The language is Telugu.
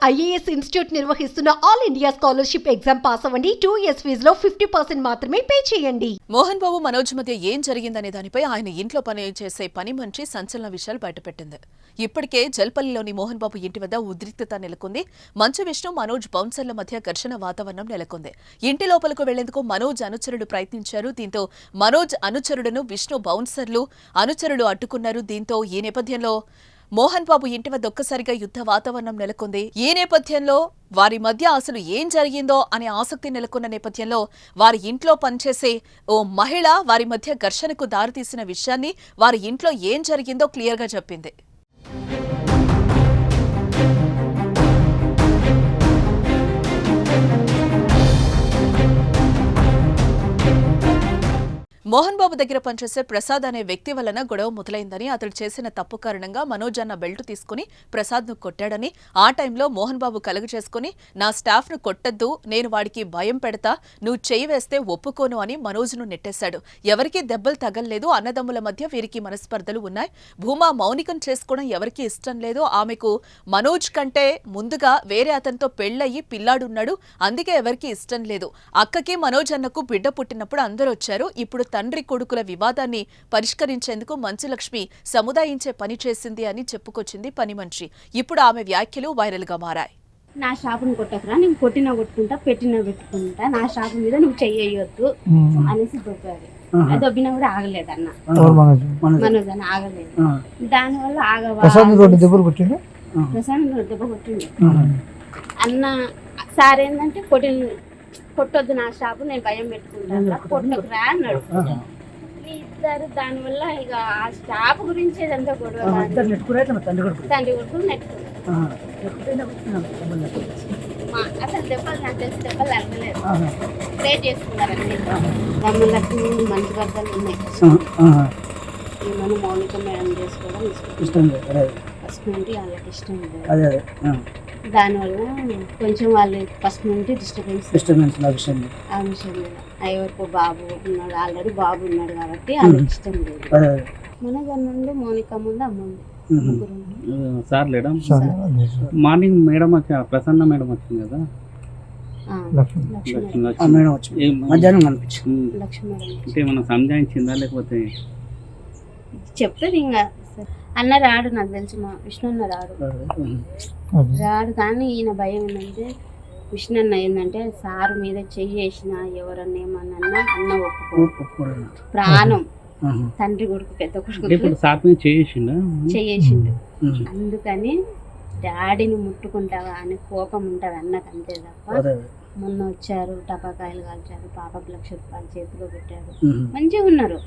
ఐఏఎస్ ఇన్స్టిట్యూట్ నిర్వహిస్తున్న all India scholarship exam pass అవ్వండి. 2 years ఫీజులో 50% మాత్రమే పే చేయండి. మోహన్ బాబు మనోజ్ మధ్య ఏం జరిగిందనే దానిపై ఆయన ఇంట్లో పని చేసే పని మనిషి సంచలన విషయాలు బయటపెట్టింది. ఇప్పటికే జల్పల్లిలోని మోహన్ బాబు ఇంటి వద్ద ఉద్రిక్తత నెలకొంది. మంచు విష్ణు మనోజ్ బౌన్సర్ల మధ్య ఘర్షణ వాతావరణం నెలకొంది. ఇంటి లోపలకు వెళ్లేందుకు మనోజ్ అనుచరుడు ప్రయత్నించారు. దీంతో మనోజ్ అనుచరుడును విష్ణు బౌన్సర్లు అనుచరులు అడ్డుకున్నారు. దీంతో ఈ నేపథ్యంలో మోహన్ బాబు ఇంటి వద్ద ఒక్కసారిగా యుద్ధ వాతావరణం నెలకొంది. ఈ నేపథ్యంలో వారి మధ్య అసలు ఏం జరిగిందో అనే ఆసక్తి నెలకొన్న నేపథ్యంలో వారి ఇంట్లో పనిచేసే ఓ మహిళ వారి మధ్య ఘర్షణకు దారితీసిన విషయాన్ని, వారి ఇంట్లో ఏం జరిగిందో క్లియర్గా చెప్పింది. మోహన్ బాబు దగ్గర పనిచేసే ప్రసాద్ అనే వ్యక్తి వలన గొడవ మొదలైందని, అతడు చేసిన తప్పు కారణంగా మనోజ్ అన్న బెల్ట్ తీసుకుని ప్రసాద్ను కొట్టాడని, ఆ టైంలో మోహన్ బాబు కలుగచేసుకుని నా స్టాఫ్ను కొట్టద్దు, నేను వాడికి భయం పెడతా, నువ్వు చేయి వేస్తే ఒప్పుకోను అని మనోజ్ను నెట్టేశాడు. ఎవరికీ దెబ్బలు తగల్లేదు. అన్నదమ్ముల మధ్య వీరికి మనస్పర్ధలు ఉన్నాయి. భూమా మౌనికం చేసుకోవడం ఎవరికీ ఇష్టం లేదు. ఆమెకు మనోజ్ కంటే ముందుగా వేరే అతనితో పెళ్లయ్యి పిల్లాడున్నాడు. అందుకే ఎవరికీ ఇష్టం లేదు. అక్కకి మనోజ్ అన్నకు బిడ్డ పుట్టినప్పుడు అందరూ వచ్చారు. ఇప్పుడు తండ్రి కొడుకుల వివాదాన్ని పరిష్కరించేందుకు మంచులక్ష్మి సముదాయించే పని చేసింది అని చెప్పుకొచ్చింది పని మనిషి. ఇప్పుడు ఆమె వ్యాఖ్యలు వైరల్ గా మారాయి. నా షాపును కొట్టకురా, నేను కొట్టినా కొట్టుకుంటా, పెట్టినా పెట్టుకుంటా, నా షాపు మీద నువ్వు చెయ్యొద్దు అనేసి దొబ్బాడు. దొబ్బినా కూడా ఆగలేదు అన్న, మనోజ్ అన్న ఆగలేదు. దానివల్ల దెబ్బ కొట్టిండు అన్న. సార్ ఏంటంటే కొట్టొద్దు నా షాపు, నేను భయం పెట్టుకుంటా, కొట్టకురా అన్నాడు. ఇద్దరు దానివల్ల ఇక ఆ షాపు గురించి ఏదంతా గొడవ. తండ్రి కొడుకులు నెట్టుకున్నారు. అసలు దెబ్బలు నాకు తెలిసి దెబ్బలు తగ్గలేదు. ప్రే చేసుకున్నారండి. రమ్మలక్ష్మి మంచి బద్దలు ఉన్నాయి. మనం మౌనిక మేడం చేసుకోవడం ఇష్టం లేదు. ఫస్ట్ నుండి వాళ్ళకి ఇష్టం లేదు. దానివల్ల కొంచెం వాళ్ళు ఫస్ట్ నుండి డిస్టర్బెన్స్ ఆ విషయం మీద ఎవరికో బాబు ఉన్నాడు, ఆల్రెడీ బాబు ఉన్నాడు కాబట్టి వాళ్ళకి ఇష్టం లేదు. మన నుండి మౌనిక ముందు అమ్మ సార్ లేడం. మార్నింగ్ మేడం ప్రసన్న మేడం వచ్చింది కదా, మధ్యాహ్నం కనిపించింది. అంటే మనం సంజాయించిందా లేకపోతే చెప్తుంది ఇంకా అన్న రాడు, నాకు తెలిసి మా విష్ణు అన్న రాడు. కానీ ఈయన భయం ఏంటంటే విష్ణు అన్న ఏంటంటే సారు మీద చెయ్యేసిన ఎవరన్నా ఏమన్నా అన్న ఒప్పుకోడు. ప్రాణం తండ్రి కొడుకు పెద్ద కొడుకు చెయ్యేసిండు. అందుకని డాడీని ముట్టుకుంటావా అని కోపం ఉంటుంది అన్నకు, అంతే తప్ప మొన్న వచ్చారు, టపాకాయలు కాల్చారు, పాపకు 1,00,000 రూపాయలు చేతిలో పెట్టారు, మంచిగా ఉన్నారు.